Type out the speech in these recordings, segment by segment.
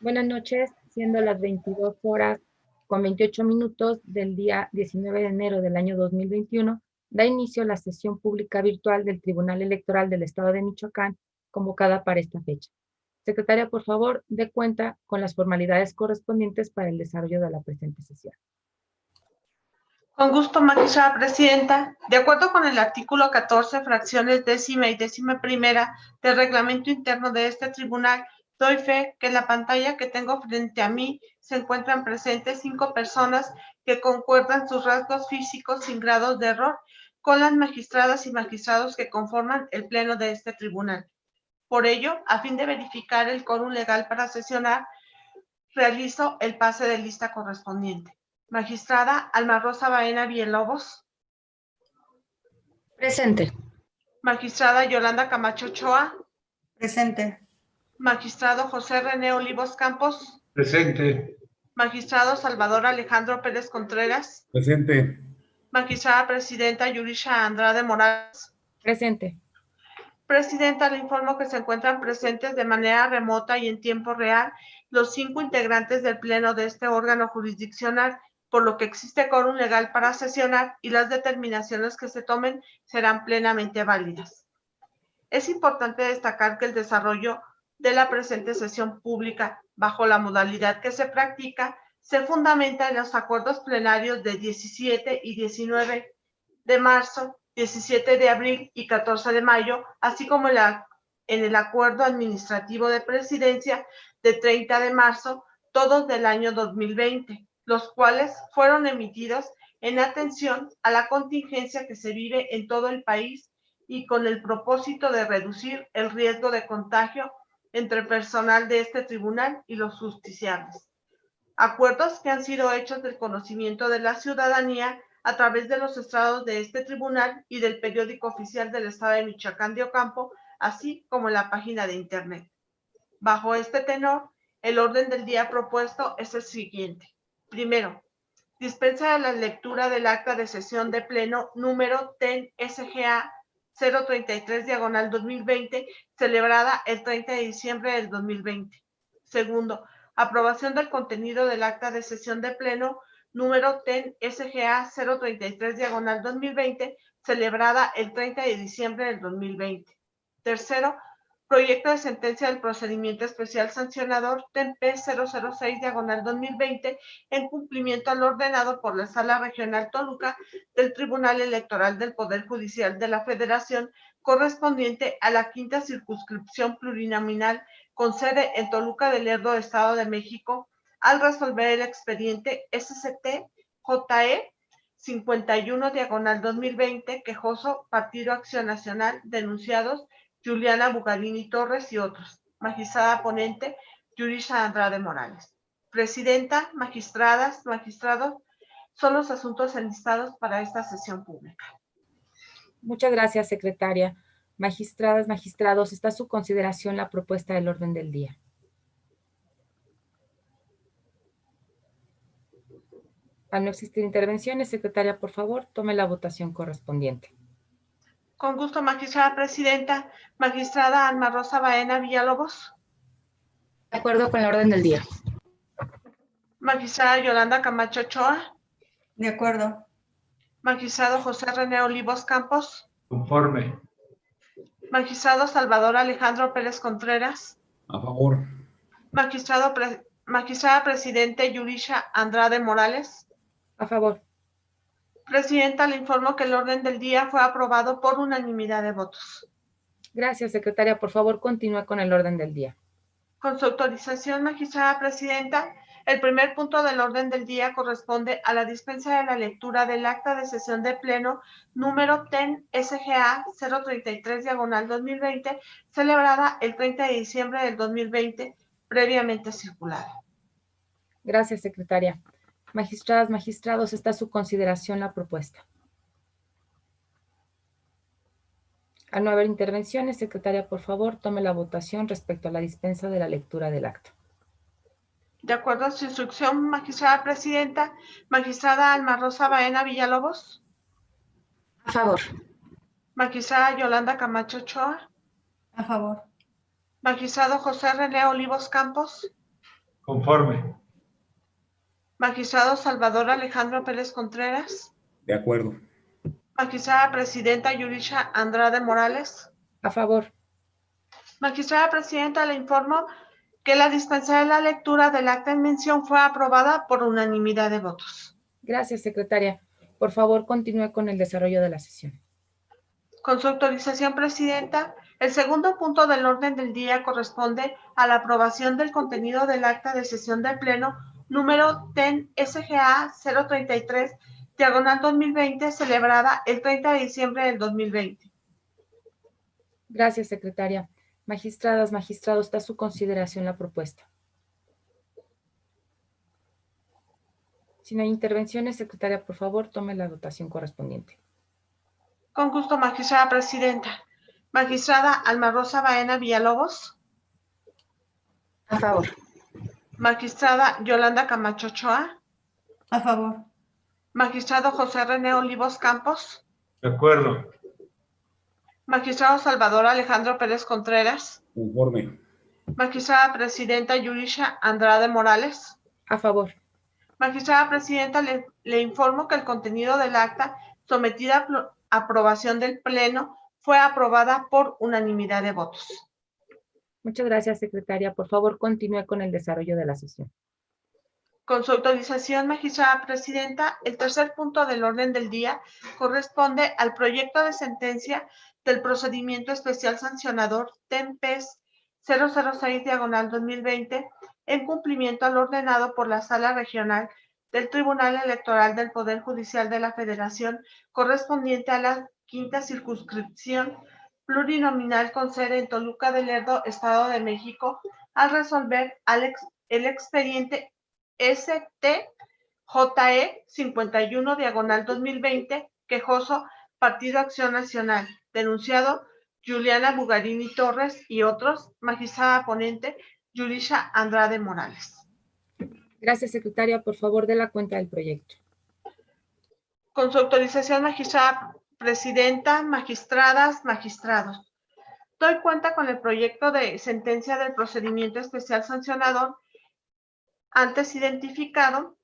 Buenas noches, siendo las 22 horas con 28 minutos del día 19 de enero del año 2021, da inicio la sesión pública virtual del Tribunal Electoral del Estado de Michoacán, convocada para esta fecha. Secretaria, por favor, dé cuenta con las formalidades correspondientes para el desarrollo de la presente sesión. Con gusto, magistrada presidenta. De acuerdo con el artículo 14, fracciones décima y décima primera del reglamento interno de este tribunal, doy fe que en la pantalla que tengo frente a mí se encuentran presentes 5 personas que concuerdan sus rasgos físicos sin grados de error con las magistradas y magistrados que conforman el pleno de este tribunal. Por ello, a fin de verificar el quórum legal para sesionar, realizo el pase de lista correspondiente. Magistrada Alma Rosa Baena Villalobos. Presente. Magistrada Yolanda Camacho Ochoa. Presente. Magistrado José René Olivos Campos. Presente. Magistrado Salvador Alejandro Pérez Contreras. Presente. Magistrada Presidenta Yurisha Andrade Morales. Presente. Presidenta, le informo que se encuentran presentes de manera remota y en tiempo real los 5 integrantes del Pleno de este órgano jurisdiccional, por lo que existe quórum legal para sesionar y las determinaciones que se tomen serán plenamente válidas. Es importante destacar que el desarrollo de la presente sesión pública, bajo la modalidad que se practica, se fundamenta en los acuerdos plenarios de 17 y 19 de marzo, 17 de abril y 14 de mayo, así como en el acuerdo administrativo de presidencia de 30 de marzo, todos del año 2020, los cuales fueron emitidos en atención a la contingencia que se vive en todo el país y con el propósito de reducir el riesgo de contagio entre personal de este tribunal y los justiciables. Acuerdos que han sido hechos del conocimiento de la ciudadanía a través de los estrados de este tribunal y del periódico oficial del Estado de Michoacán de Ocampo, así como en la página de internet. Bajo este tenor, el orden del día propuesto es el siguiente. Primero, dispensa de la lectura del acta de sesión de pleno número TEN-SGA 033/2020, celebrada el 30 de diciembre del 2020. Segundo, aprobación del contenido del acta de sesión de pleno número TEN-SGA 033/2020, celebrada el 30 de diciembre del 2020. Tercero, proyecto de sentencia del procedimiento especial sancionador TEN-P 006/2020, en cumplimiento al ordenado por la Sala Regional Toluca del Tribunal Electoral del Poder Judicial de la Federación, correspondiente a la quinta circunscripción plurinominal con sede en Toluca del Lerdo, Estado de México, al resolver el expediente SCT-JE 51/2020, quejoso Partido Acción Nacional, denunciados Juliana Bugarini Torres y otros. Magistrada ponente, Yurisha Andrade Morales. Presidenta, magistradas, magistrados, son los asuntos enlistados para esta sesión pública. Muchas gracias, secretaria. Magistradas, magistrados, está a su consideración la propuesta del orden del día. Al no existir intervenciones, secretaria, por favor, tome la votación correspondiente. Con gusto, magistrada presidenta. Magistrada Alma Rosa Baena Villalobos. De acuerdo con el orden del día. Magistrada Yolanda Camacho Ochoa. De acuerdo. Magistrado José René Olivos Campos. Conforme. Magistrado Salvador Alejandro Pérez Contreras. A favor. Magistrada presidente Yurisha Andrade Morales. A favor. Presidenta, le informo que el orden del día fue aprobado por unanimidad de votos. Gracias, secretaria. Por favor, continúe con el orden del día. Con su autorización, magistrada presidenta, el primer punto del orden del día corresponde a la dispensa de la lectura del acta de sesión de pleno número TEN-SGA 033/2020, celebrada el 30 de diciembre del 2020, previamente circulada. Gracias, secretaria. Magistradas, magistrados, está a su consideración la propuesta. Al no haber intervenciones, secretaria, por favor, tome la votación respecto a la dispensa de la lectura del acta. De acuerdo a su instrucción, magistrada presidenta, magistrada Alma Rosa Baena Villalobos. A favor. Magistrada Yolanda Camacho Ochoa. A favor. Magistrado José René Olivos Campos. Conforme. Magistrado Salvador Alejandro Pérez Contreras. De acuerdo. Magistrada Presidenta Yurisha Andrade Morales. A favor. Magistrada Presidenta, le informo que la dispensa de la lectura del acta en mención fue aprobada por unanimidad de votos. Gracias, secretaria. Por favor, continúe con el desarrollo de la sesión. Con su autorización, Presidenta, el segundo punto del orden del día corresponde a la aprobación del contenido del acta de sesión del Pleno número TEN-SGA 033, diagonal 2020, celebrada el 30 de diciembre del 2020. Gracias, secretaria. Magistradas, magistrados, está a su consideración la propuesta. Si no hay intervenciones, secretaria, por favor, tome la votación correspondiente. Con gusto, magistrada Presidenta. Magistrada Alma Rosa Baena Villalobos. A favor. Magistrada Yolanda Camacho Ochoa. A favor. Magistrado José René Olivos Campos. De acuerdo. Magistrado Salvador Alejandro Pérez Contreras. Conforme. Magistrada Presidenta Yurisha Andrade Morales. A favor. Magistrada Presidenta, le informo que el contenido del acta sometida a aprobación del Pleno fue aprobada por unanimidad de votos. Muchas gracias, secretaria. Por favor, continúe con el desarrollo de la sesión. Con su autorización, magistrada Presidenta, el tercer punto del orden del día corresponde al proyecto de sentencia del procedimiento especial sancionador TEMPES 006/2020 en cumplimiento al ordenado por la Sala Regional del Tribunal Electoral del Poder Judicial de la Federación correspondiente a la quinta circunscripción plurinominal con sede en Toluca de Lerdo, Estado de México, al resolver el expediente STJE 51/2020, quejoso Partido Acción Nacional, denunciado Juliana Bugarini Torres y otros, magistrada ponente Yurisha Andrade Morales. Gracias, secretaria. Por favor, dé la cuenta del proyecto. Con su autorización, magistrada Presidenta, magistradas, magistrados. Doy cuenta con el proyecto de sentencia del procedimiento especial sancionador antes identificado,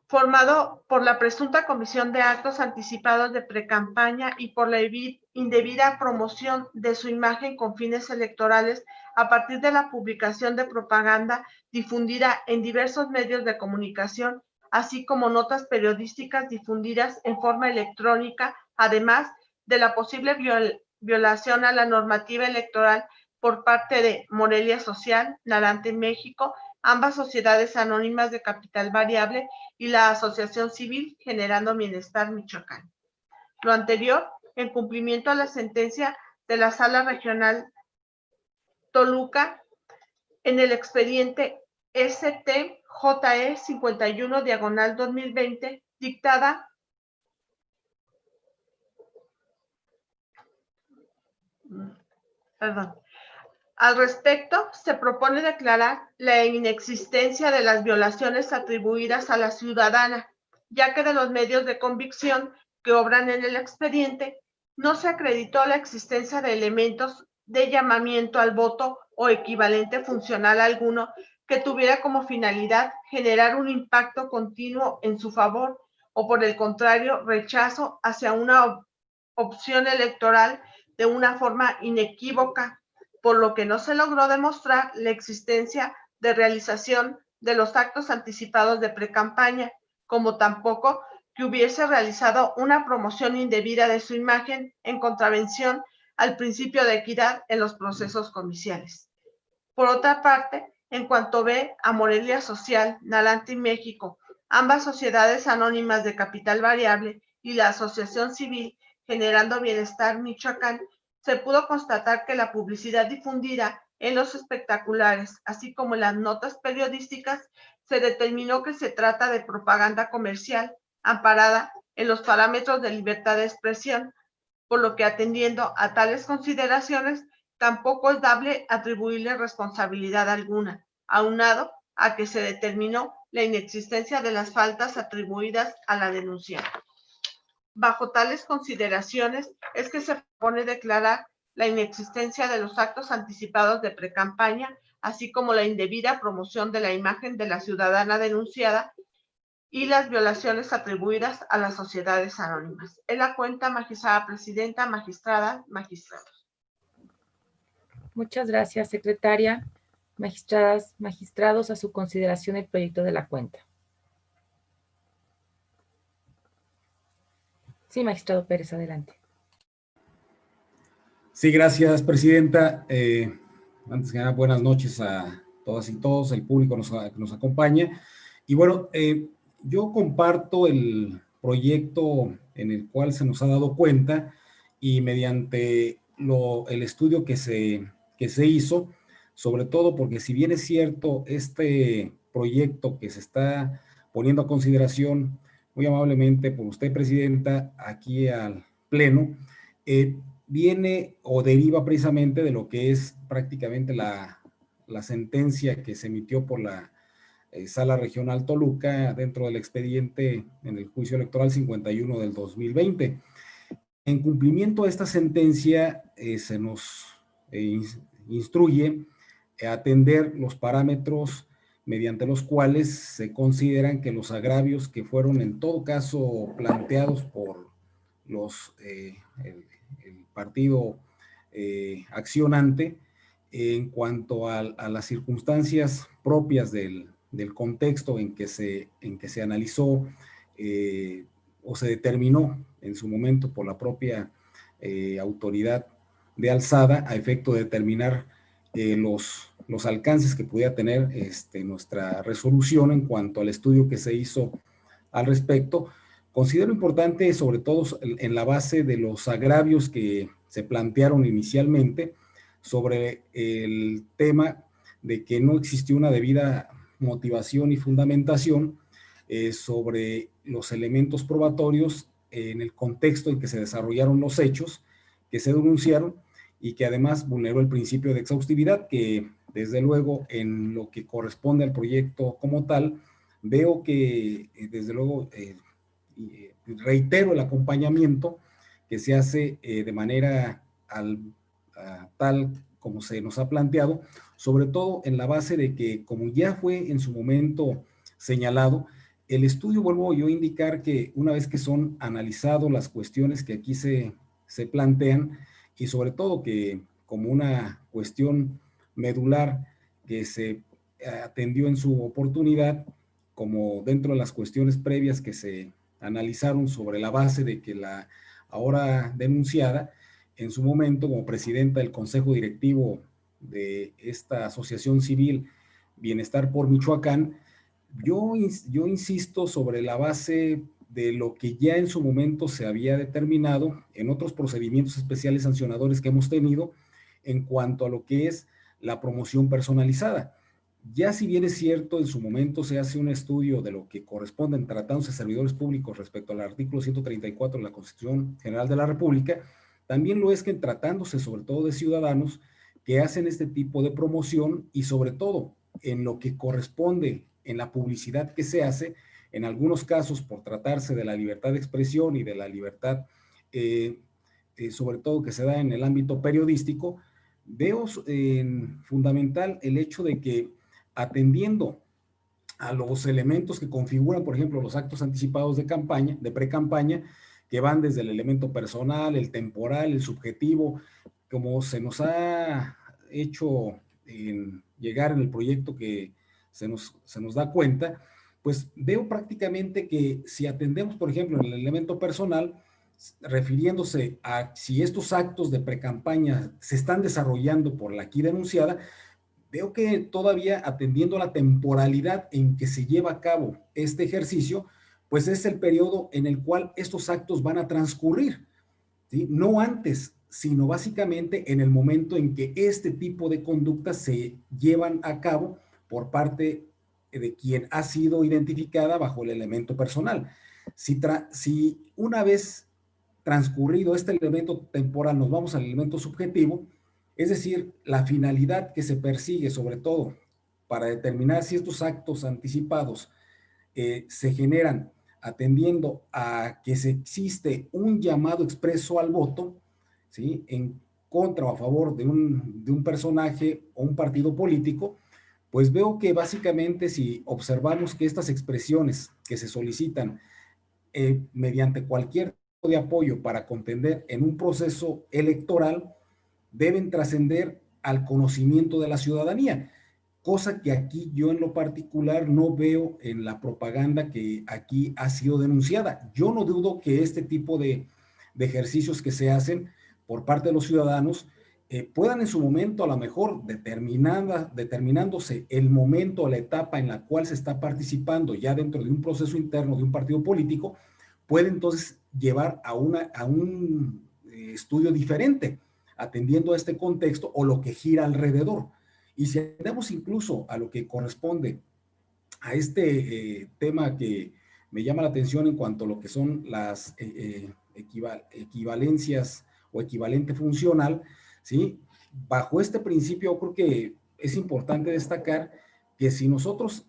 formado por la presunta comisión de actos anticipados de precampaña y por la indebida promoción de su imagen con fines electorales a partir de la publicación de propaganda difundida en diversos medios de comunicación, así como notas periodísticas difundidas en forma electrónica, además de la posible violación a la normativa electoral por parte de Morelia Social, Narante México, ambas sociedades anónimas de capital variable y la Asociación Civil Generando Bienestar Michoacán. Lo anterior, en cumplimiento a la sentencia de la Sala Regional Toluca, en el expediente STJE 51/2020, dictada Al respecto, se propone declarar la inexistencia de las violaciones atribuidas a la ciudadana, ya que de los medios de convicción que obran en el expediente no se acreditó la existencia de elementos de llamamiento al voto o equivalente funcional alguno que tuviera como finalidad generar un impacto continuo en su favor o, por el contrario, rechazo hacia una opción electoral de una forma inequívoca, por lo que no se logró demostrar la existencia de realización de los actos anticipados de precampaña, como tampoco que hubiese realizado una promoción indebida de su imagen en contravención al principio de equidad en los procesos comiciales. Por otra parte, en cuanto ve a Morelia Social, Narante y México, ambas sociedades anónimas de capital variable y la Asociación Civil Generando Bienestar Michoacán, se pudo constatar que la publicidad difundida en los espectaculares, así como en las notas periodísticas, se determinó que se trata de propaganda comercial amparada en los parámetros de libertad de expresión, por lo que, atendiendo a tales consideraciones, tampoco es dable atribuirle responsabilidad alguna, aunado a que se determinó la inexistencia de las faltas atribuidas a la denunciante. Bajo tales consideraciones es que se propone declarar la inexistencia de los actos anticipados de precampaña así como la indebida promoción de la imagen de la ciudadana denunciada y las violaciones atribuidas a las sociedades anónimas. En la cuenta, magistrada presidenta, magistradas, magistrados. Muchas gracias, secretaria. Magistradas, magistrados, a su consideración el proyecto de la cuenta. Sí, magistrado Pérez, adelante. Sí, gracias, presidenta. Antes que nada, buenas noches a todas y todos, el público que nos acompaña. Y bueno, yo comparto el proyecto en el cual se nos ha dado cuenta y mediante el estudio que se hizo, sobre todo porque si bien es cierto, este proyecto que se está poniendo a consideración muy amablemente por usted, presidenta, aquí al Pleno, viene o deriva precisamente de lo que es prácticamente la sentencia que se emitió por la Sala Regional Toluca dentro del expediente en el juicio electoral 51 del 2020. En cumplimiento a esta sentencia, se nos instruye a atender los parámetros mediante los cuales se consideran que los agravios que fueron en todo caso planteados por el partido accionante en cuanto a las circunstancias propias del contexto en que se analizó o se determinó en su momento por la propia autoridad de alzada a efecto de determinar los alcances que pudiera tener nuestra resolución en cuanto al estudio que se hizo al respecto. Considero importante, sobre todo en la base de los agravios que se plantearon inicialmente sobre el tema de que no existió una debida motivación y fundamentación sobre los elementos probatorios en el contexto en que se desarrollaron los hechos que se denunciaron y que además vulneró el principio de exhaustividad, que desde luego en lo que corresponde al proyecto como tal, veo que desde luego reitero el acompañamiento que se hace de manera tal como se nos ha planteado, sobre todo en la base de que, como ya fue en su momento señalado, el estudio, vuelvo yo a indicar que una vez que son analizadas las cuestiones que aquí se plantean, y sobre todo que como una cuestión medular que se atendió en su oportunidad, como dentro de las cuestiones previas que se analizaron sobre la base de que la ahora denunciada, en su momento como presidenta del Consejo Directivo de esta Asociación Civil Bienestar por Michoacán, yo insisto sobre la base de lo que ya en su momento se había determinado en otros procedimientos especiales sancionadores que hemos tenido en cuanto a lo que es la promoción personalizada. Ya si bien es cierto, en su momento se hace un estudio de lo que corresponde en tratándose de servidores públicos respecto al artículo 134 de la Constitución General de la República, también lo es que tratándose sobre todo de ciudadanos que hacen este tipo de promoción y sobre todo en lo que corresponde en la publicidad que se hace, en algunos casos por tratarse de la libertad de expresión y de la libertad, sobre todo que se da en el ámbito periodístico, veo fundamental el hecho de que atendiendo a los elementos que configuran, por ejemplo, los actos anticipados de campaña, de pre-campaña, que van desde el elemento personal, el temporal, el subjetivo, como se nos ha hecho llegar en el proyecto que se nos da cuenta, pues veo prácticamente que si atendemos, por ejemplo, en el elemento personal, refiriéndose a si estos actos de pre-campaña se están desarrollando por la aquí denunciada, veo que todavía atendiendo a la temporalidad en que se lleva a cabo este ejercicio, pues es el periodo en el cual estos actos van a transcurrir, ¿sí? No antes, sino básicamente en el momento en que este tipo de conductas se llevan a cabo por parte de quien ha sido identificada bajo el elemento personal. Si una vez transcurrido este elemento temporal nos vamos al elemento subjetivo, es decir, la finalidad que se persigue sobre todo para determinar si estos actos anticipados se generan atendiendo a que se existe un llamado expreso al voto, ¿sí? contra o a favor de un personaje o un partido político, pues veo que básicamente si observamos que estas expresiones que se solicitan mediante cualquier tipo de apoyo para contender en un proceso electoral, deben trascender al conocimiento de la ciudadanía, cosa que aquí yo en lo particular no veo en la propaganda que aquí ha sido denunciada. Yo no dudo que este tipo de ejercicios que se hacen por parte de los ciudadanos puedan en su momento, a lo mejor determinándose el momento o la etapa en la cual se está participando ya dentro de un proceso interno de un partido político, puede entonces llevar a un estudio diferente, atendiendo a este contexto o lo que gira alrededor. Y si atendemos incluso a lo que corresponde a este tema que me llama la atención en cuanto a lo que son las equivalencias o equivalente funcional, ¿sí? Bajo este principio, creo que es importante destacar que si nosotros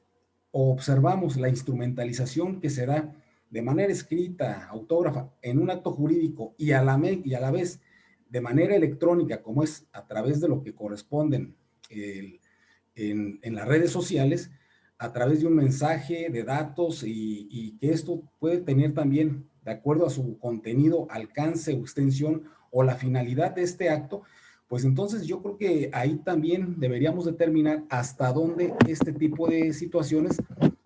observamos la instrumentalización que se da de manera escrita, autógrafa, en un acto jurídico y a la vez de manera electrónica, como es a través de lo que corresponden en las redes sociales, a través de un mensaje de datos y que esto puede tener también, de acuerdo a su contenido, alcance o extensión o la finalidad de este acto, pues entonces yo creo que ahí también deberíamos determinar hasta dónde este tipo de situaciones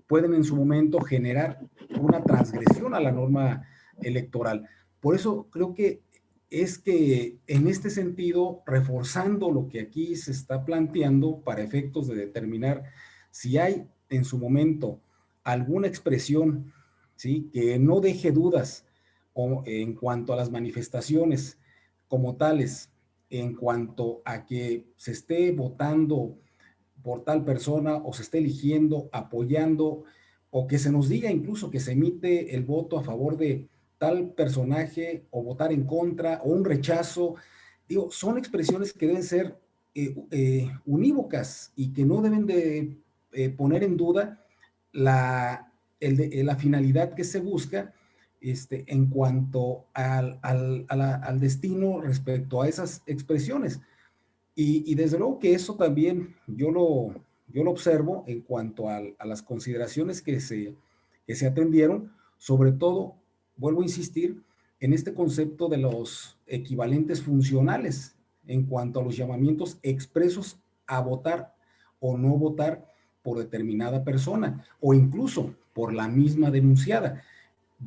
pueden en su momento generar una transgresión a la norma electoral. Por eso creo que es que en este sentido, reforzando lo que aquí se está planteando para efectos de determinar si hay en su momento alguna expresión, ¿sí?, que no deje dudas en cuanto a las manifestaciones como tales, en cuanto a que se esté votando por tal persona o se esté eligiendo, apoyando, o que se nos diga incluso que se emite el voto a favor de tal personaje o votar en contra o un rechazo. Digo, son expresiones que deben ser unívocas y que no deben de poner en duda la finalidad que se busca en cuanto al destino respecto a esas expresiones. Y desde luego que eso también yo lo observo en cuanto a las consideraciones que se atendieron, sobre todo, vuelvo a insistir, en este concepto de los equivalentes funcionales en cuanto a los llamamientos expresos a votar o no votar por determinada persona o incluso por la misma denunciada.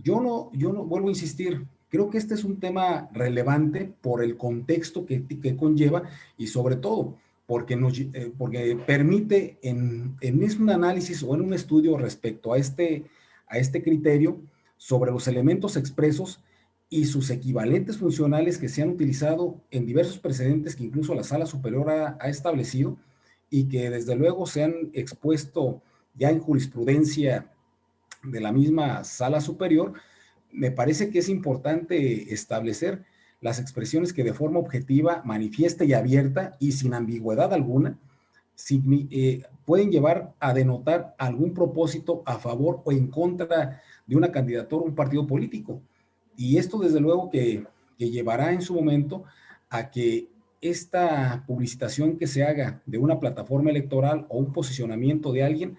Yo no vuelvo a insistir, creo que este es un tema relevante por el contexto que conlleva y sobre todo porque permite en un análisis o en un estudio respecto a este criterio sobre los elementos expresos y sus equivalentes funcionales que se han utilizado en diversos precedentes que incluso la Sala Superior ha establecido y que desde luego se han expuesto ya en jurisprudencia de la misma Sala Superior. Me parece que es importante establecer las expresiones que de forma objetiva, manifiesta y abierta y sin ambigüedad alguna pueden llevar a denotar algún propósito a favor o en contra de una candidatura o un partido político. Y esto desde luego que llevará en su momento a que esta publicitación que se haga de una plataforma electoral o un posicionamiento de alguien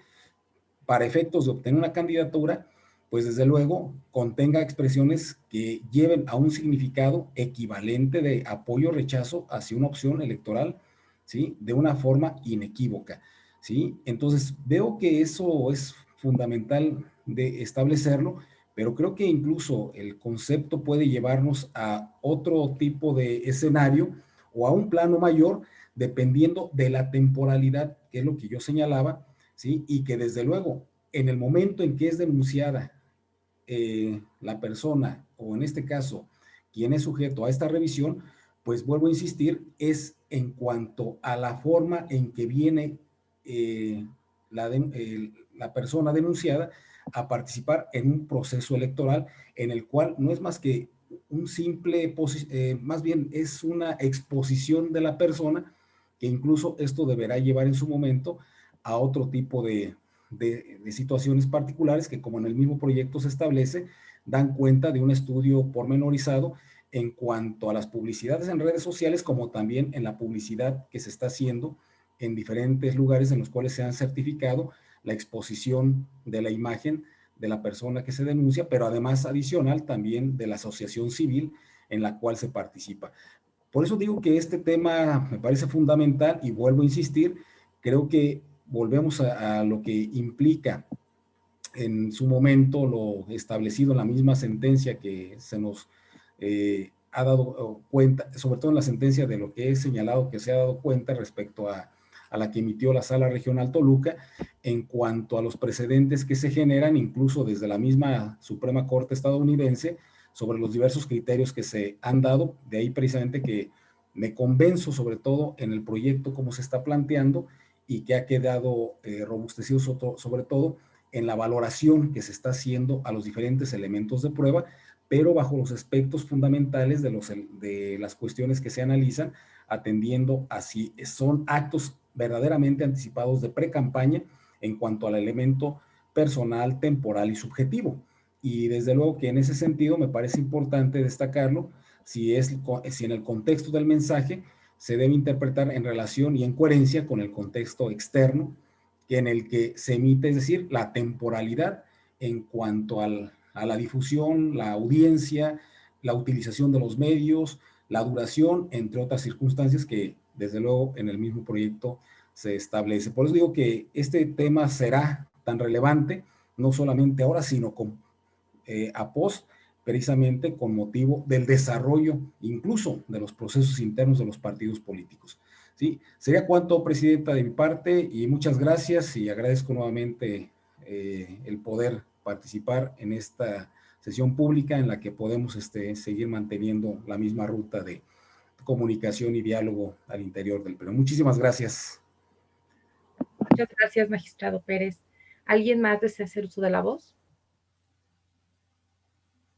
para efectos de obtener una candidatura, pues desde luego contenga expresiones que lleven a un significado equivalente de apoyo o rechazo hacia una opción electoral, ¿sí?, de una forma inequívoca, ¿sí? Entonces veo que eso es fundamental de establecerlo, pero creo que incluso el concepto puede llevarnos a otro tipo de escenario o a un plano mayor, dependiendo de la temporalidad, que es lo que yo señalaba, ¿sí? Y que desde luego, en el momento en que es denunciada la persona, o en este caso, quien es sujeto a esta revisión, pues vuelvo a insistir, es en cuanto a la forma en que viene la persona denunciada a participar en un proceso electoral en el cual no es más que un simple, más bien es una exposición de la persona, que incluso esto deberá llevar en su momento a otro tipo de situaciones particulares que, como en el mismo proyecto se establece, dan cuenta de un estudio pormenorizado en cuanto a las publicidades en redes sociales, como también en la publicidad que se está haciendo en diferentes lugares en los cuales se han certificado la exposición de la imagen de la persona que se denuncia, pero además adicional también de la asociación civil en la cual se participa. Por eso digo que este tema me parece fundamental y vuelvo a insistir, creo que volvemos a lo que implica en su momento lo establecido en la misma sentencia que se nos ha dado cuenta, sobre todo en la sentencia de lo que he señalado que se ha dado cuenta respecto a la que emitió la Sala Regional Toluca, en cuanto a los precedentes que se generan, incluso desde la misma Suprema Corte estadounidense, sobre los diversos criterios que se han dado. De ahí precisamente que me convenzo, sobre todo en el proyecto como se está planteando, y que ha quedado robustecido sobre todo en la valoración que se está haciendo a los diferentes elementos de prueba, pero bajo los aspectos fundamentales de las cuestiones que se analizan, atendiendo a si son actos verdaderamente anticipados de pre-campaña en cuanto al elemento personal, temporal y subjetivo. Y desde luego que en ese sentido me parece importante destacarlo, si en el contexto del mensaje se debe interpretar en relación y en coherencia con el contexto externo en el que se emite, es decir, la temporalidad en cuanto a la difusión, la audiencia, la utilización de los medios, la duración, entre otras circunstancias que desde luego en el mismo proyecto se establece. Por eso digo que este tema será tan relevante, no solamente ahora, sino a post, precisamente con motivo del desarrollo incluso de los procesos internos de los partidos políticos. ¿Sí? Sería cuanto, Presidenta, de mi parte, y muchas gracias, y agradezco nuevamente el poder participar en esta sesión pública en la que podemos seguir manteniendo la misma ruta de comunicación y diálogo al interior del Pleno. Muchísimas gracias. Muchas gracias, magistrado Pérez. ¿Alguien más desea hacer uso de la voz?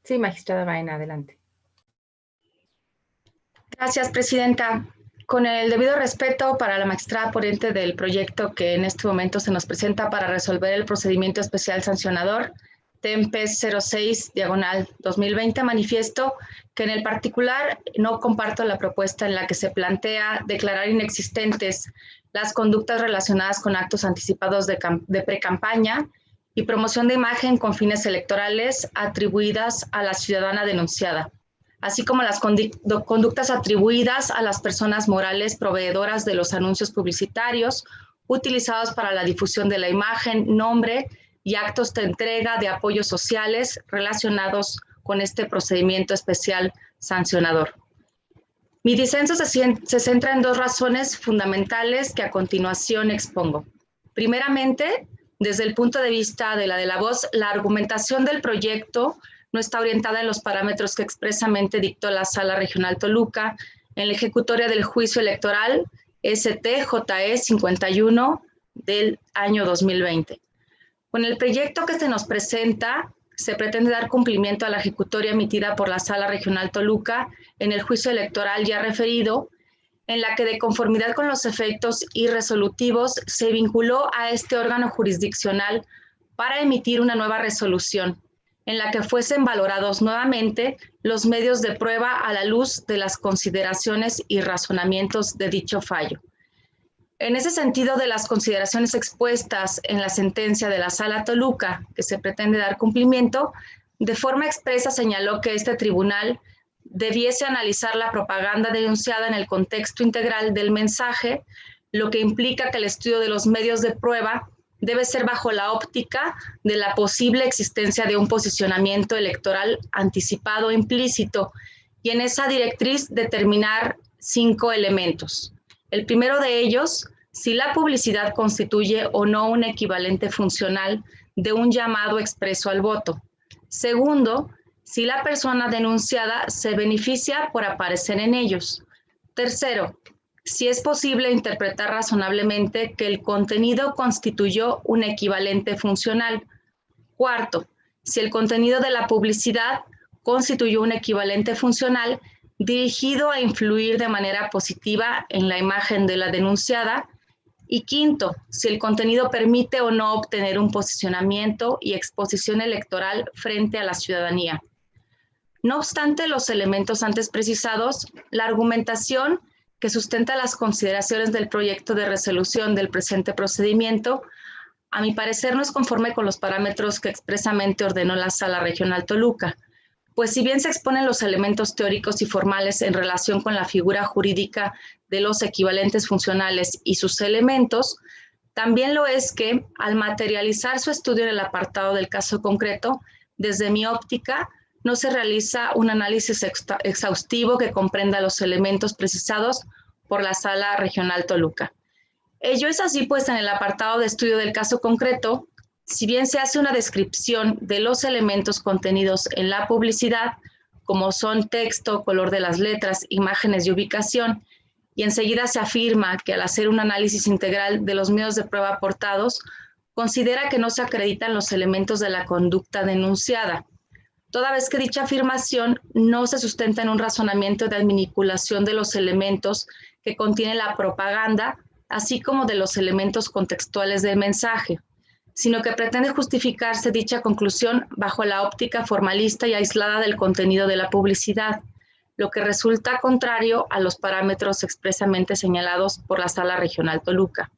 Sí, magistrada Baena, adelante. Gracias, presidenta. Con el debido respeto para la magistrada ponente del proyecto que en este momento se nos presenta para resolver el procedimiento especial sancionador, TEMPES 06/2020, manifiesto que en el particular no comparto la propuesta en la que se plantea declarar inexistentes las conductas relacionadas con actos anticipados de precampaña y promoción de imagen con fines electorales atribuidas a la ciudadana denunciada, así como las conductas atribuidas a las personas morales proveedoras de los anuncios publicitarios utilizados para la difusión de la imagen, nombre y actos de entrega de apoyos sociales relacionados con este procedimiento especial sancionador. Mi disenso se centra en dos razones fundamentales que a continuación expongo. Primeramente, desde el punto de vista de la voz, la argumentación del proyecto no está orientada en los parámetros que expresamente dictó la Sala Regional Toluca en la ejecutoria del juicio electoral ST-JE 51 del año 2020. Con el proyecto que se nos presenta, se pretende dar cumplimiento a la ejecutoria emitida por la Sala Regional Toluca en el juicio electoral ya referido, en la que de conformidad con los efectos irresolutivos se vinculó a este órgano jurisdiccional para emitir una nueva resolución, en la que fuesen valorados nuevamente los medios de prueba a la luz de las consideraciones y razonamientos de dicho fallo. En ese sentido, de las consideraciones expuestas en la sentencia de la Sala Toluca, que se pretende dar cumplimiento, de forma expresa señaló que este tribunal debiese analizar la propaganda denunciada en el contexto integral del mensaje, lo que implica que el estudio de los medios de prueba debe ser bajo la óptica de la posible existencia de un posicionamiento electoral anticipado implícito, y en esa directriz determinar 5 elementos. El primero de ellos, si la publicidad constituye o no un equivalente funcional de un llamado expreso al voto. Segundo, si la persona denunciada se beneficia por aparecer en ellos. Tercero, si es posible interpretar razonablemente que el contenido constituyó un equivalente funcional. Cuarto, si el contenido de la publicidad constituyó un equivalente funcional dirigido a influir de manera positiva en la imagen de la denunciada. Y quinto, si el contenido permite o no obtener un posicionamiento y exposición electoral frente a la ciudadanía. No obstante los elementos antes precisados, la argumentación que sustenta las consideraciones del proyecto de resolución del presente procedimiento, a mi parecer no es conforme con los parámetros que expresamente ordenó la Sala Regional Toluca, pues si bien se exponen los elementos teóricos y formales en relación con la figura jurídica de los equivalentes funcionales y sus elementos, también lo es que, al materializar su estudio en el apartado del caso concreto, desde mi óptica, no se realiza un análisis exhaustivo que comprenda los elementos precisados por la Sala Regional Toluca. Ello es así, pues en el apartado de estudio del caso concreto, si bien se hace una descripción de los elementos contenidos en la publicidad, como son texto, color de las letras, imágenes y ubicación, y enseguida se afirma que al hacer un análisis integral de los medios de prueba aportados, considera que no se acreditan los elementos de la conducta denunciada, toda vez que dicha afirmación no se sustenta en un razonamiento de manipulación de los elementos que contiene la propaganda, así como de los elementos contextuales del mensaje, sino que pretende justificarse dicha conclusión bajo la óptica formalista y aislada del contenido de la publicidad, lo que resulta contrario a los parámetros expresamente señalados por la Sala Regional Toluca.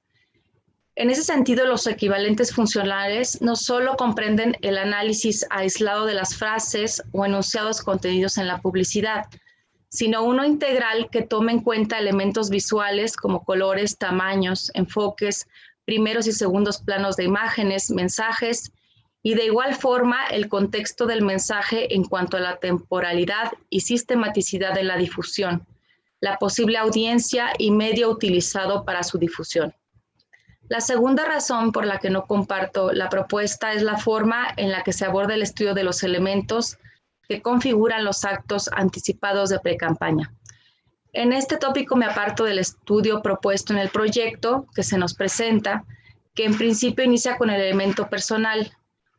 En ese sentido, los equivalentes funcionales no solo comprenden el análisis aislado de las frases o enunciados contenidos en la publicidad, sino uno integral que tome en cuenta elementos visuales como colores, tamaños, enfoques, primeros y segundos planos de imágenes, mensajes, y de igual forma el contexto del mensaje en cuanto a la temporalidad y sistematicidad de la difusión, la posible audiencia y medio utilizado para su difusión. La segunda razón por la que no comparto la propuesta es la forma en la que se aborda el estudio de los elementos que configuran los actos anticipados de precampaña. En este tópico me aparto del estudio propuesto en el proyecto que se nos presenta, que en principio inicia con el elemento personal,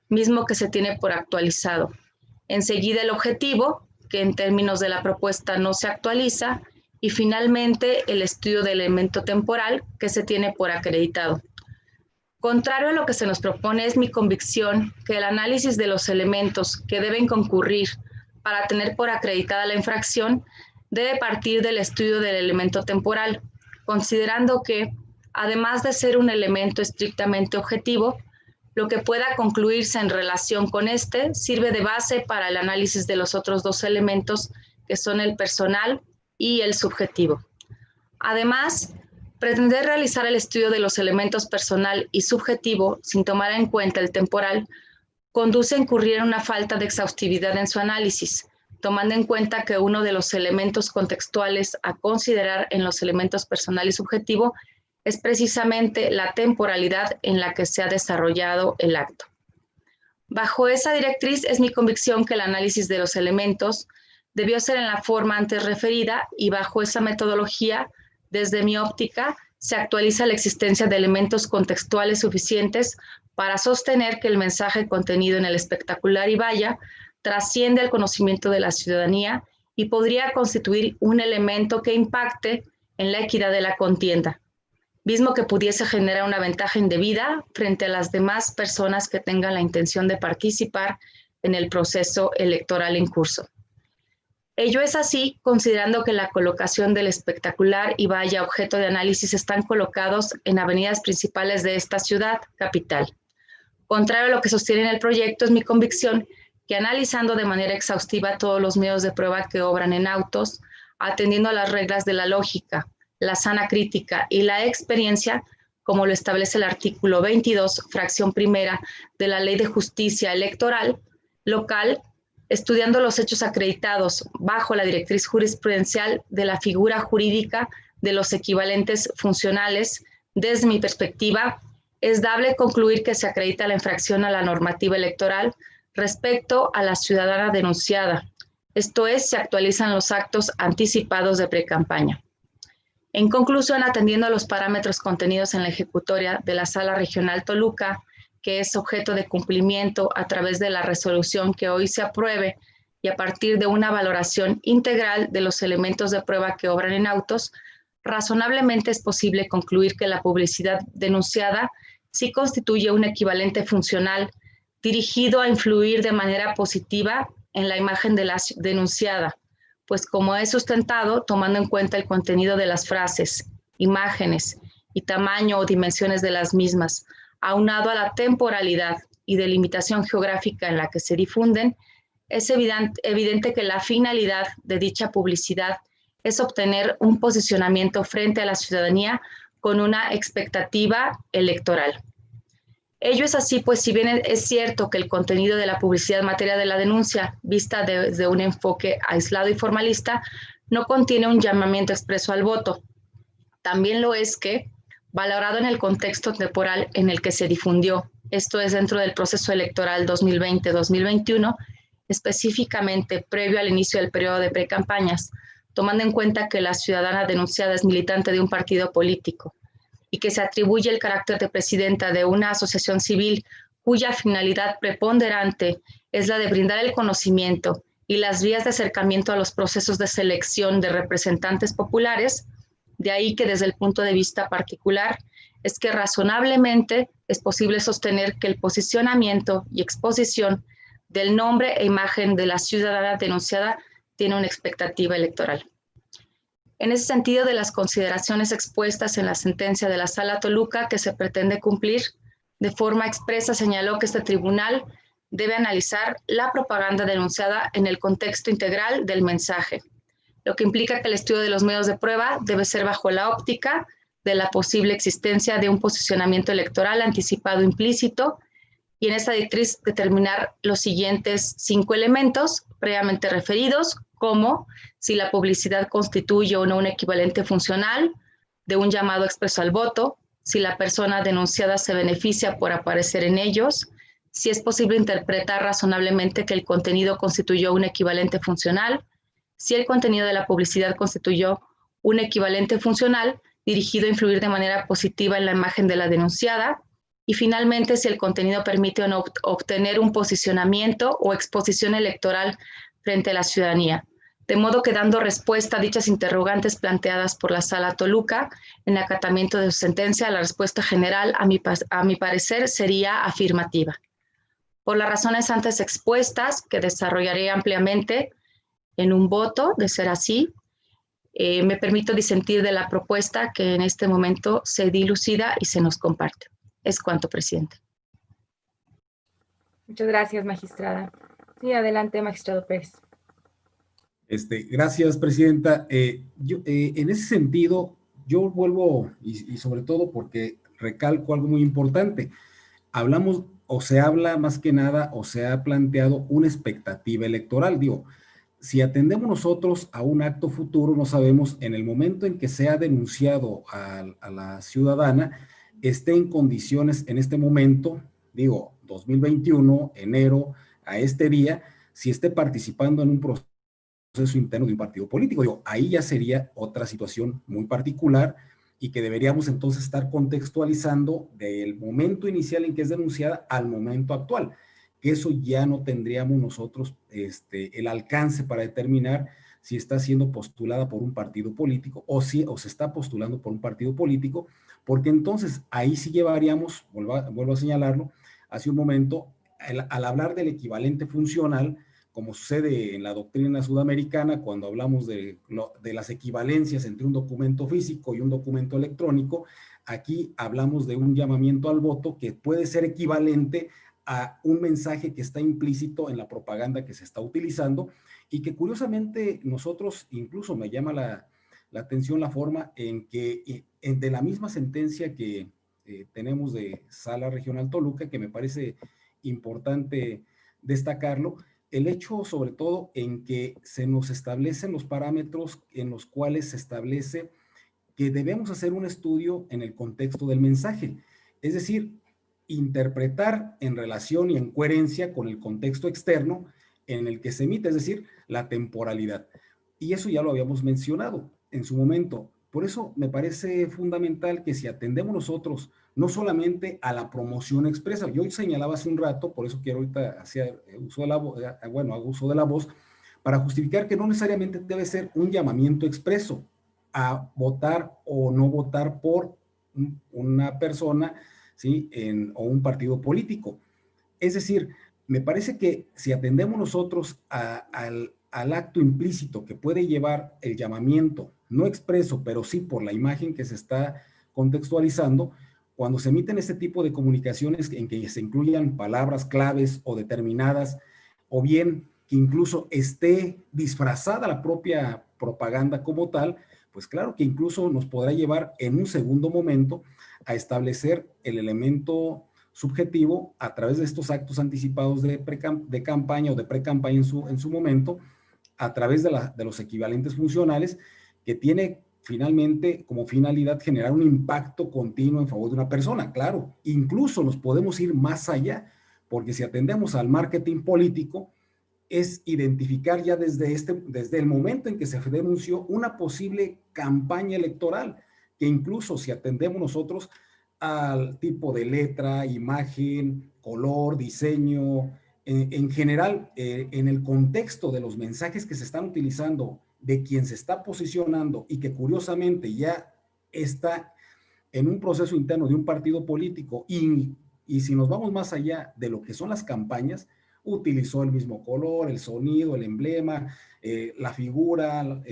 mismo que se tiene por actualizado. Enseguida el objetivo, que en términos de la propuesta no se actualiza, y finalmente el estudio del elemento temporal que se tiene por acreditado. Contrario a lo que se nos propone, es mi convicción que el análisis de los elementos que deben concurrir para tener por acreditada la infracción debe partir del estudio del elemento temporal, considerando que, además de ser un elemento estrictamente objetivo, lo que pueda concluirse en relación con este sirve de base para el análisis de los otros dos elementos que son el personal y el subjetivo. Además, pretender realizar el estudio de los elementos personal y subjetivo sin tomar en cuenta el temporal conduce a incurrir en una falta de exhaustividad en su análisis, tomando en cuenta que uno de los elementos contextuales a considerar en los elementos personal y subjetivo es precisamente la temporalidad en la que se ha desarrollado el acto. Bajo esa directriz es mi convicción que el análisis de los elementos debió ser en la forma antes referida y bajo esa metodología, desde mi óptica, se actualiza la existencia de elementos contextuales suficientes para sostener que el mensaje contenido en el espectacular y valla trasciende al conocimiento de la ciudadanía y podría constituir un elemento que impacte en la equidad de la contienda, mismo que pudiese generar una ventaja indebida frente a las demás personas que tengan la intención de participar en el proceso electoral en curso. Ello es así, considerando que la colocación del espectacular y valla objeto de análisis están colocados en avenidas principales de esta ciudad capital. Contrario a lo que sostiene en el proyecto, es mi convicción que analizando de manera exhaustiva todos los medios de prueba que obran en autos, atendiendo a las reglas de la lógica, la sana crítica y la experiencia, como lo establece el artículo 22, fracción primera de la Ley de Justicia Electoral Local, estudiando los hechos acreditados bajo la directriz jurisprudencial de la figura jurídica de los equivalentes funcionales, desde mi perspectiva, es dable concluir que se acredita la infracción a la normativa electoral respecto a la ciudadana denunciada, esto es, se actualizan los actos anticipados de precampaña. En conclusión, atendiendo a los parámetros contenidos en la ejecutoria de la Sala Regional Toluca, que es objeto de cumplimiento a través de la resolución que hoy se apruebe y a partir de una valoración integral de los elementos de prueba que obran en autos, razonablemente es posible concluir que la publicidad denunciada sí constituye un equivalente funcional dirigido a influir de manera positiva en la imagen de la denunciada, pues como es sustentado tomando en cuenta el contenido de las frases, imágenes y tamaño o dimensiones de las mismas, aunado a la temporalidad y delimitación geográfica en la que se difunden, es evidente que la finalidad de dicha publicidad es obtener un posicionamiento frente a la ciudadanía con una expectativa electoral. Ello es así, pues si bien es cierto que el contenido de la publicidad en materia de la denuncia, vista desde un enfoque aislado y formalista, no contiene un llamamiento expreso al voto. También lo es que, valorado en el contexto temporal en el que se difundió, esto es dentro del proceso electoral 2020-2021, específicamente previo al inicio del periodo de precampañas, tomando en cuenta que la ciudadana denunciada es militante de un partido político y que se atribuye el carácter de presidenta de una asociación civil cuya finalidad preponderante es la de brindar el conocimiento y las vías de acercamiento a los procesos de selección de representantes populares. De ahí que desde el punto de vista particular es que razonablemente es posible sostener que el posicionamiento y exposición del nombre e imagen de la ciudadana denunciada tiene una expectativa electoral. En ese sentido, de las consideraciones expuestas en la sentencia de la Sala Toluca que se pretende cumplir, de forma expresa señaló que este tribunal debe analizar la propaganda denunciada en el contexto integral del mensaje, lo que implica que el estudio de los medios de prueba debe ser bajo la óptica de la posible existencia de un posicionamiento electoral anticipado implícito, y en esta directriz determinar los siguientes 5 elementos previamente referidos, como si la publicidad constituye o no un equivalente funcional de un llamado expreso al voto, si la persona denunciada se beneficia por aparecer en ellos, si es posible interpretar razonablemente que el contenido constituyó un equivalente funcional, si el contenido de la publicidad constituyó un equivalente funcional dirigido a influir de manera positiva en la imagen de la denunciada, y finalmente si el contenido permite o no obtener un posicionamiento o exposición electoral frente a la ciudadanía. De modo que, dando respuesta a dichas interrogantes planteadas por la Sala Toluca en acatamiento de su sentencia, la respuesta general, a mi parecer, sería afirmativa. Por las razones antes expuestas, que desarrollaré ampliamente en un voto, de ser así, me permito disentir de la propuesta que en este momento se dilucida y se nos comparte. Es cuanto, Presidente. Muchas gracias, magistrada. Sí, adelante, magistrado Pérez. Gracias, Presidenta. En ese sentido, yo vuelvo, y sobre todo porque recalco algo muy importante, hablamos o se habla más que nada o se ha planteado una expectativa electoral. Digo, si atendemos nosotros a un acto futuro, no sabemos en el momento en que sea denunciado a la ciudadana, esté en condiciones en este momento, digo, 2021, enero, a este día, si esté participando en un proceso interno de un partido político. Digo, ahí ya sería otra situación muy particular y que deberíamos entonces estar contextualizando del momento inicial en que es denunciada al momento actual, que eso ya no tendríamos nosotros el alcance para determinar si está siendo postulada por un partido político o se está postulando por un partido político, porque entonces ahí sí llevaríamos, vuelvo a señalarlo, hace un momento, al hablar del equivalente funcional, como sucede en la doctrina sudamericana, cuando hablamos de las equivalencias entre un documento físico y un documento electrónico, aquí hablamos de un llamamiento al voto que puede ser equivalente a un mensaje que está implícito en la propaganda que se está utilizando y que curiosamente nosotros, incluso me llama la atención la forma en que de la misma sentencia que tenemos de Sala Regional Toluca, que me parece importante destacarlo, el hecho sobre todo en que se nos establecen los parámetros en los cuales se establece que debemos hacer un estudio en el contexto del mensaje, es decir, interpretar en relación y en coherencia con el contexto externo en el que se emite, es decir, la temporalidad. Y eso ya lo habíamos mencionado en su momento. Por eso me parece fundamental que si atendemos nosotros no solamente a la promoción expresa, yo señalaba hace un rato, por eso quiero ahorita hacer uso de hago uso de la voz, para justificar que no necesariamente debe ser un llamamiento expreso a votar o no votar por una persona, ¿sí? O un partido político. Es decir, me parece que si atendemos nosotros al acto implícito que puede llevar el llamamiento, no expreso, pero sí por la imagen que se está contextualizando, cuando se emiten este tipo de comunicaciones en que se incluyan palabras claves o determinadas, o bien que incluso esté disfrazada la propia propaganda como tal, pues claro que incluso nos podrá llevar en un segundo momento a establecer el elemento subjetivo a través de estos actos anticipados de campaña o de pre-campaña en su momento, a través de los equivalentes funcionales, que tiene finalmente como finalidad generar un impacto continuo en favor de una persona. Claro, incluso nos podemos ir más allá, porque si atendemos al marketing político, es identificar ya desde el momento en que se denunció una posible campaña electoral, que incluso si atendemos nosotros al tipo de letra, imagen, color, diseño, en general, en el contexto de los mensajes que se están utilizando, de quien se está posicionando y que curiosamente ya está en un proceso interno de un partido político y si nos vamos más allá de lo que son las campañas, utilizó el mismo color, el sonido, el emblema, la figura,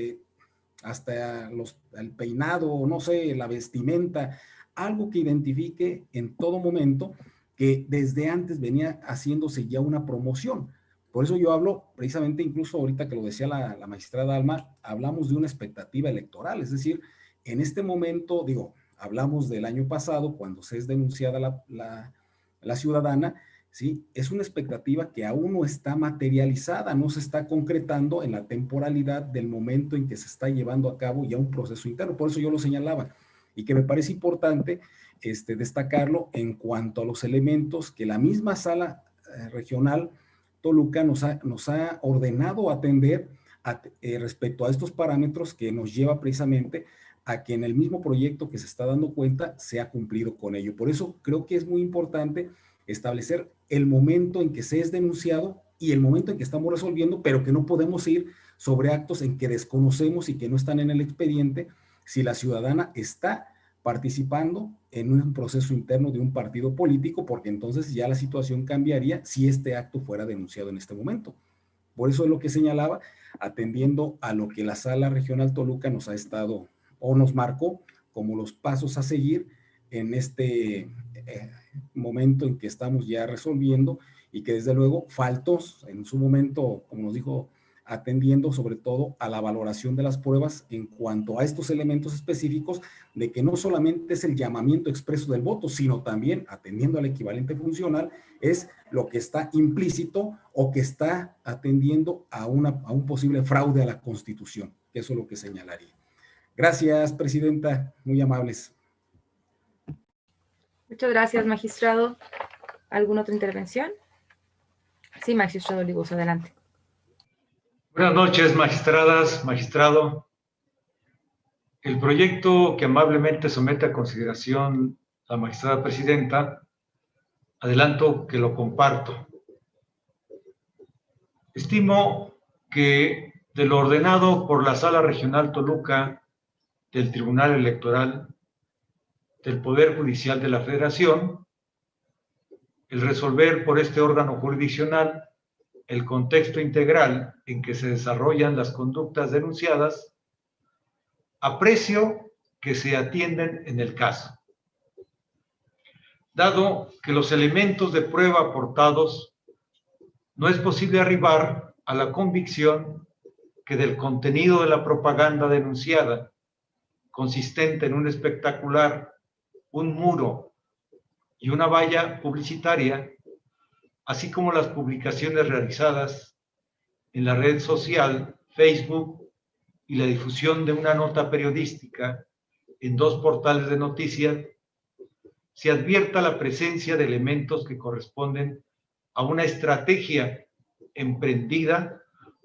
hasta el peinado, no sé, la vestimenta, algo que identifique en todo momento que desde antes venía haciéndose ya una promoción. Por eso yo hablo, precisamente incluso ahorita que lo decía la magistrada Alma, hablamos de una expectativa electoral, es decir, en este momento, digo, hablamos del año pasado, cuando se es denunciada la ciudadana, ¿sí? Es una expectativa que aún no está materializada, no se está concretando en la temporalidad del momento en que se está llevando a cabo ya un proceso interno. Por eso yo lo señalaba y que me parece importante destacarlo en cuanto a los elementos que la misma sala regional Toluca nos ha ordenado atender respecto a estos parámetros que nos lleva precisamente a que en el mismo proyecto que se está dando cuenta se ha cumplido con ello. Por eso creo que es muy importante establecer el momento en que se es denunciado y el momento en que estamos resolviendo, pero que no podemos ir sobre actos en que desconocemos y que no están en el expediente si la ciudadana está participando en un proceso interno de un partido político, porque entonces ya la situación cambiaría si este acto fuera denunciado en este momento. Por eso es lo que señalaba, atendiendo a lo que la Sala Regional Toluca nos ha estado o nos marcó como los pasos a seguir en este momento en que estamos ya resolviendo y que desde luego faltó en su momento, como nos dijo, atendiendo sobre todo a la valoración de las pruebas en cuanto a estos elementos específicos de que no solamente es el llamamiento expreso del voto, sino también atendiendo al equivalente funcional, es lo que está implícito o que está atendiendo a un posible fraude a la Constitución, que eso es lo que señalaría. Gracias, presidenta, muy amables. Muchas gracias, magistrado. ¿Alguna otra intervención? Sí, magistrado Olivos, adelante. Buenas noches, magistradas, magistrado. El proyecto que amablemente somete a consideración la magistrada presidenta, adelanto que lo comparto. Estimo que de lo ordenado por la Sala Regional Toluca del Tribunal Electoral del Poder Judicial de la Federación, el resolver por este órgano jurisdiccional el contexto integral en que se desarrollan las conductas denunciadas, aprecio que se atienden en el caso. Dado que los elementos de prueba aportados, no es posible arribar a la convicción que del contenido de la propaganda denunciada, consistente en un espectacular, un muro y una valla publicitaria, así como las publicaciones realizadas en la red social Facebook y la difusión de una nota periodística en 2 portales de noticias, se advierta la presencia de elementos que corresponden a una estrategia emprendida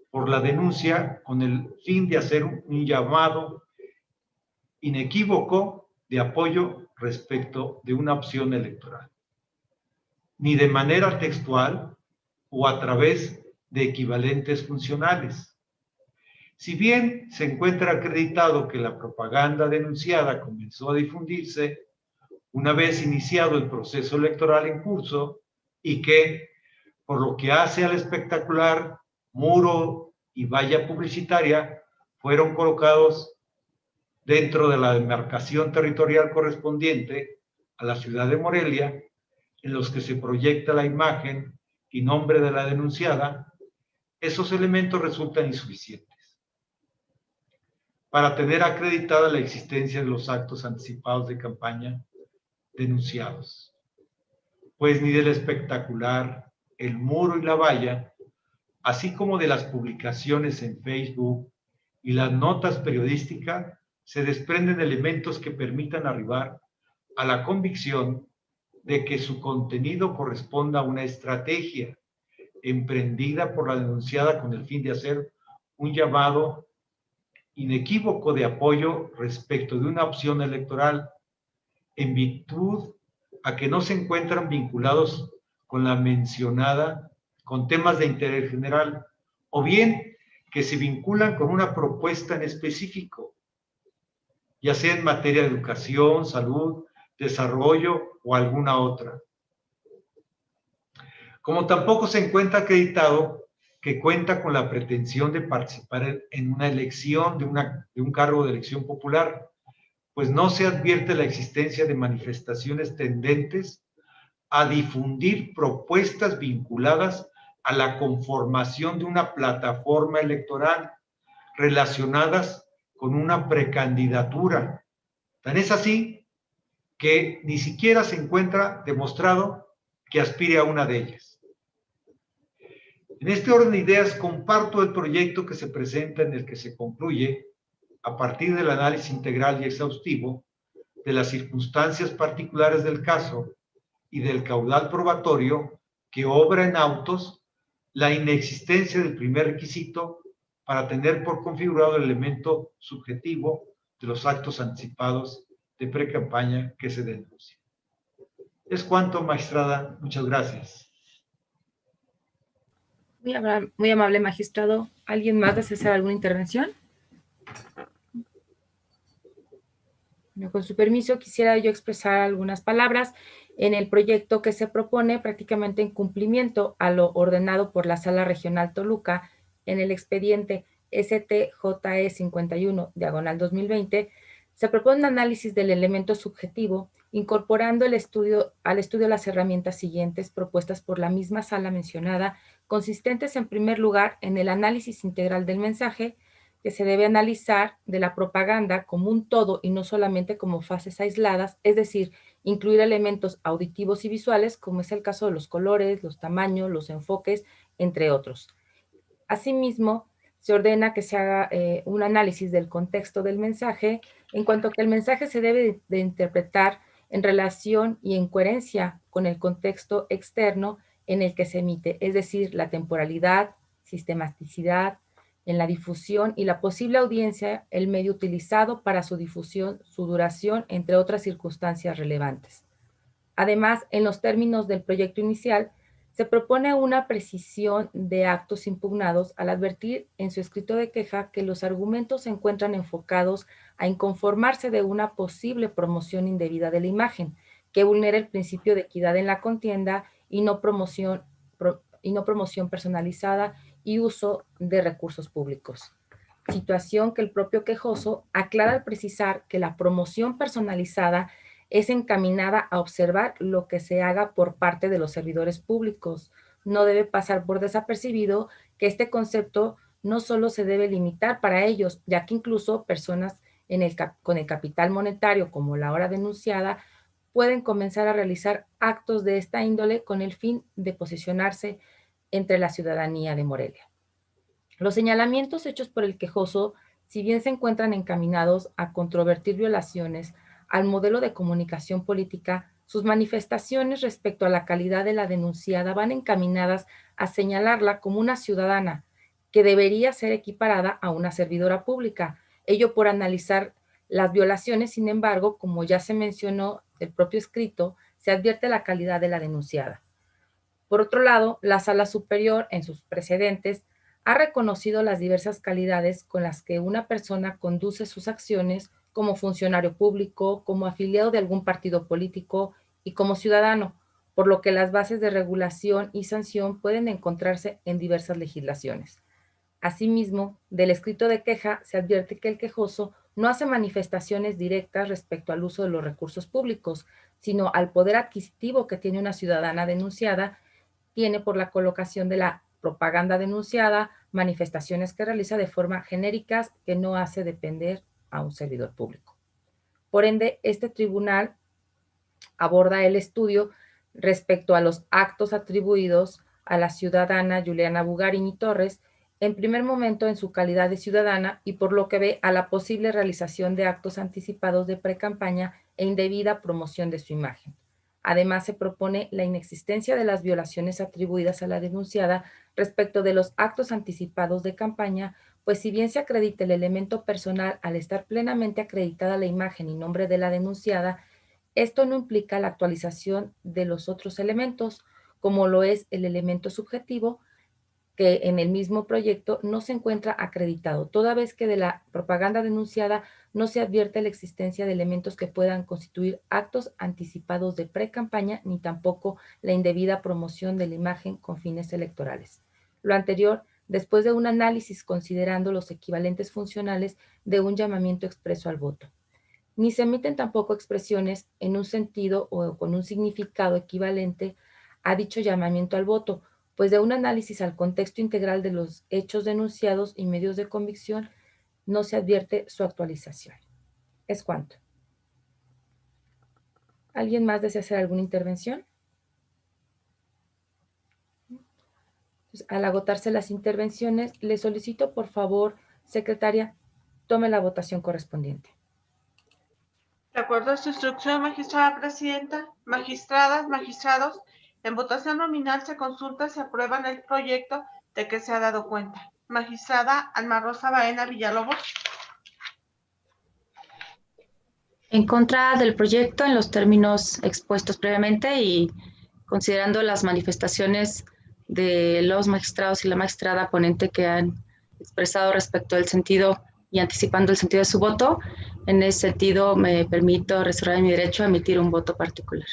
por la denuncia con el fin de hacer un llamado inequívoco de apoyo respecto de una opción electoral, ni de manera textual o a través de equivalentes funcionales. Si bien se encuentra acreditado que la propaganda denunciada comenzó a difundirse una vez iniciado el proceso electoral en curso y que, por lo que hace al espectacular, muro y valla publicitaria fueron colocados dentro de la demarcación territorial correspondiente a la ciudad de Morelia, en los que se proyecta la imagen y nombre de la denunciada. Esos elementos resultan insuficientes para tener acreditada la existencia de los actos anticipados de campaña denunciados, pues ni del espectacular, el muro y la valla, así como de las publicaciones en Facebook y las notas periodísticas, se desprenden elementos que permitan arribar a la convicción de que su contenido corresponda a una estrategia emprendida por la denunciada con el fin de hacer un llamado inequívoco de apoyo respecto de una opción electoral, en virtud a que no se encuentran vinculados con la mencionada, con temas de interés general, o bien que se vinculan con una propuesta en específico, ya sea en materia de educación, salud, desarrollo o alguna otra. Como tampoco se encuentra acreditado que cuenta con la pretensión de participar en una elección de un cargo de elección popular, pues no se advierte la existencia de manifestaciones tendentes a difundir propuestas vinculadas a la conformación de una plataforma electoral relacionadas con una precandidatura. Tan es así que ni siquiera se encuentra demostrado que aspire a una de ellas. En este orden de ideas, comparto el proyecto que se presenta, en el que se concluye, a partir del análisis integral y exhaustivo de las circunstancias particulares del caso y del caudal probatorio que obra en autos, la inexistencia del primer requisito para tener por configurado el elemento subjetivo de los actos anticipados de precampaña que se denuncia. Es cuanto, magistrada. Muchas gracias. Muy amable, magistrado. ¿Alguien más desea hacer alguna intervención? Bueno, con su permiso, quisiera yo expresar algunas palabras en el proyecto que se propone, prácticamente en cumplimiento a lo ordenado por la Sala Regional Toluca en el expediente STJE 51, diagonal 2020. Se propone un análisis del elemento subjetivo, incorporando al estudio las herramientas siguientes propuestas por la misma sala mencionada, consistentes en primer lugar en el análisis integral del mensaje, que se debe analizar de la propaganda como un todo y no solamente como fases aisladas, es decir, incluir elementos auditivos y visuales, como es el caso de los colores, los tamaños, los enfoques, entre otros. Asimismo, se ordena que se haga un análisis del contexto del mensaje, en cuanto a que el mensaje se debe de interpretar en relación y en coherencia con el contexto externo en el que se emite, es decir, la temporalidad, sistematicidad, en la difusión y la posible audiencia, el medio utilizado para su difusión, su duración, entre otras circunstancias relevantes. Además, en los términos del proyecto inicial, se propone una precisión de actos impugnados al advertir en su escrito de queja que los argumentos se encuentran enfocados a inconformarse de una posible promoción indebida de la imagen, que vulnera el principio de equidad en la contienda y no promoción personalizada y uso de recursos públicos. Situación que el propio quejoso aclara al precisar que la promoción personalizada es encaminada a observar lo que se haga por parte de los servidores públicos. No debe pasar por desapercibido que este concepto no solo se debe limitar para ellos, ya que incluso personas con el capital monetario, como la ahora denunciada, pueden comenzar a realizar actos de esta índole con el fin de posicionarse entre la ciudadanía de Morelia. Los señalamientos hechos por el quejoso, si bien se encuentran encaminados a controvertir violaciones al modelo de comunicación política, sus manifestaciones respecto a la calidad de la denunciada van encaminadas a señalarla como una ciudadana que debería ser equiparada a una servidora pública. Ello por analizar las violaciones, sin embargo, como ya se mencionó del propio escrito, se advierte la calidad de la denunciada. Por otro lado, la Sala Superior, en sus precedentes, ha reconocido las diversas calidades con las que una persona conduce sus acciones como funcionario público, como afiliado de algún partido político y como ciudadano, por lo que las bases de regulación y sanción pueden encontrarse en diversas legislaciones. Asimismo, del escrito de queja se advierte que el quejoso no hace manifestaciones directas respecto al uso de los recursos públicos, sino al poder adquisitivo que tiene una ciudadana denunciada, tiene por la colocación de la propaganda denunciada, manifestaciones que realiza de forma genéricas que no hace depender a un servidor público. Por ende, este tribunal aborda el estudio respecto a los actos atribuidos a la ciudadana Juliana Bugarini Torres, en primer momento en su calidad de ciudadana y por lo que ve a la posible realización de actos anticipados de precampaña e indebida promoción de su imagen. Además, se propone la inexistencia de las violaciones atribuidas a la denunciada respecto de los actos anticipados de campaña, pues si bien se acredita el elemento personal al estar plenamente acreditada la imagen y nombre de la denunciada, esto no implica la actualización de los otros elementos, como lo es el elemento subjetivo, que en el mismo proyecto no se encuentra acreditado, toda vez que de la propaganda denunciada no se advierte la existencia de elementos que puedan constituir actos anticipados de precampaña, ni tampoco la indebida promoción de la imagen con fines electorales. Lo anterior, después de un análisis considerando los equivalentes funcionales de un llamamiento expreso al voto. Ni se emiten tampoco expresiones en un sentido o con un significado equivalente a dicho llamamiento al voto, pues de un análisis al contexto integral de los hechos denunciados y medios de convicción no se advierte su actualización. Es cuanto. ¿Alguien más desea hacer alguna intervención? Entonces, al agotarse las intervenciones, le solicito, por favor, secretaria, tome la votación correspondiente. De acuerdo a su instrucción, magistrada presidenta, magistradas, magistrados, en votación nominal se consulta si aprueban el proyecto de que se ha dado cuenta. Magistrada Alma Rosa Baena Villalobos. En contra del proyecto en los términos expuestos previamente y considerando las manifestaciones de los magistrados y la magistrada ponente que han expresado respecto al sentido y anticipando el sentido de su voto, en ese sentido me permito reservar mi derecho a emitir un voto particular.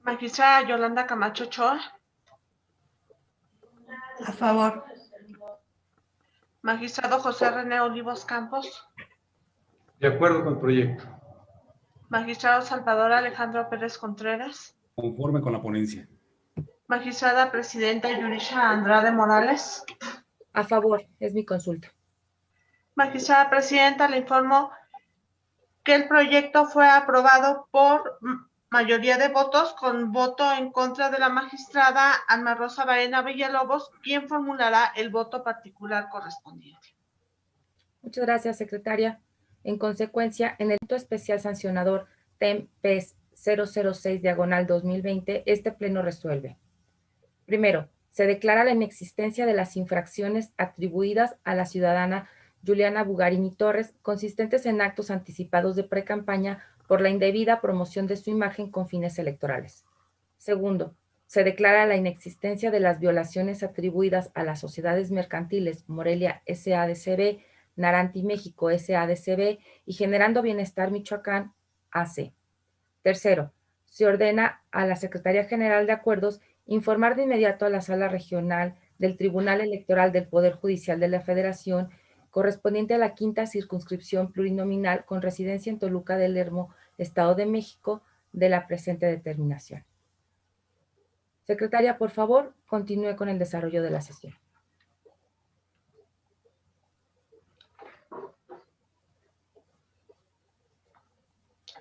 Magistrada Yolanda Camacho Ochoa. A favor. Magistrado José René Olivos Campos. De acuerdo con el proyecto. Magistrado Salvador Alejandro Pérez Contreras. Conforme con la ponencia. Magistrada presidenta Yurisha Andrade Morales. A favor, es mi consulta. Magistrada presidenta, le informo que el proyecto fue aprobado por mayoría de votos, con voto en contra de la magistrada Alma Rosa Baena Villalobos, quien formulará el voto particular correspondiente. Muchas gracias, secretaria. En consecuencia, en el punto especial sancionador TEM-PES 006/2020, este pleno resuelve. Primero, se declara la inexistencia de las infracciones atribuidas a la ciudadana Juliana Bugarini Torres, consistentes en actos anticipados de precampaña por la indebida promoción de su imagen con fines electorales. Segundo, se declara la inexistencia de las violaciones atribuidas a las sociedades mercantiles Morelia S.A.D.C.B., Naranti México S.A.D.C.B. y Generando Bienestar Michoacán AC. Tercero, se ordena a la Secretaría General de Acuerdos informar de inmediato a la Sala Regional del Tribunal Electoral del Poder Judicial de la Federación correspondiente a la quinta circunscripción plurinominal con residencia en Toluca del Lermo, Estado de México, de la presente determinación. Secretaria, por favor, continúe con el desarrollo de la sesión.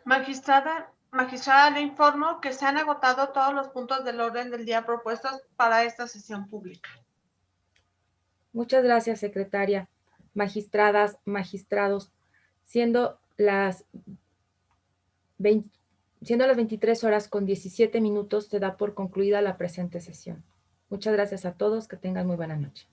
Magistrada, le informo que se han agotado todos los puntos del orden del día propuestos para esta sesión pública. Muchas gracias, secretaria. Magistradas, magistrados, siendo las 23 horas con 17 minutos, se da por concluida la presente sesión. Muchas gracias a todos, que tengan muy buena noche.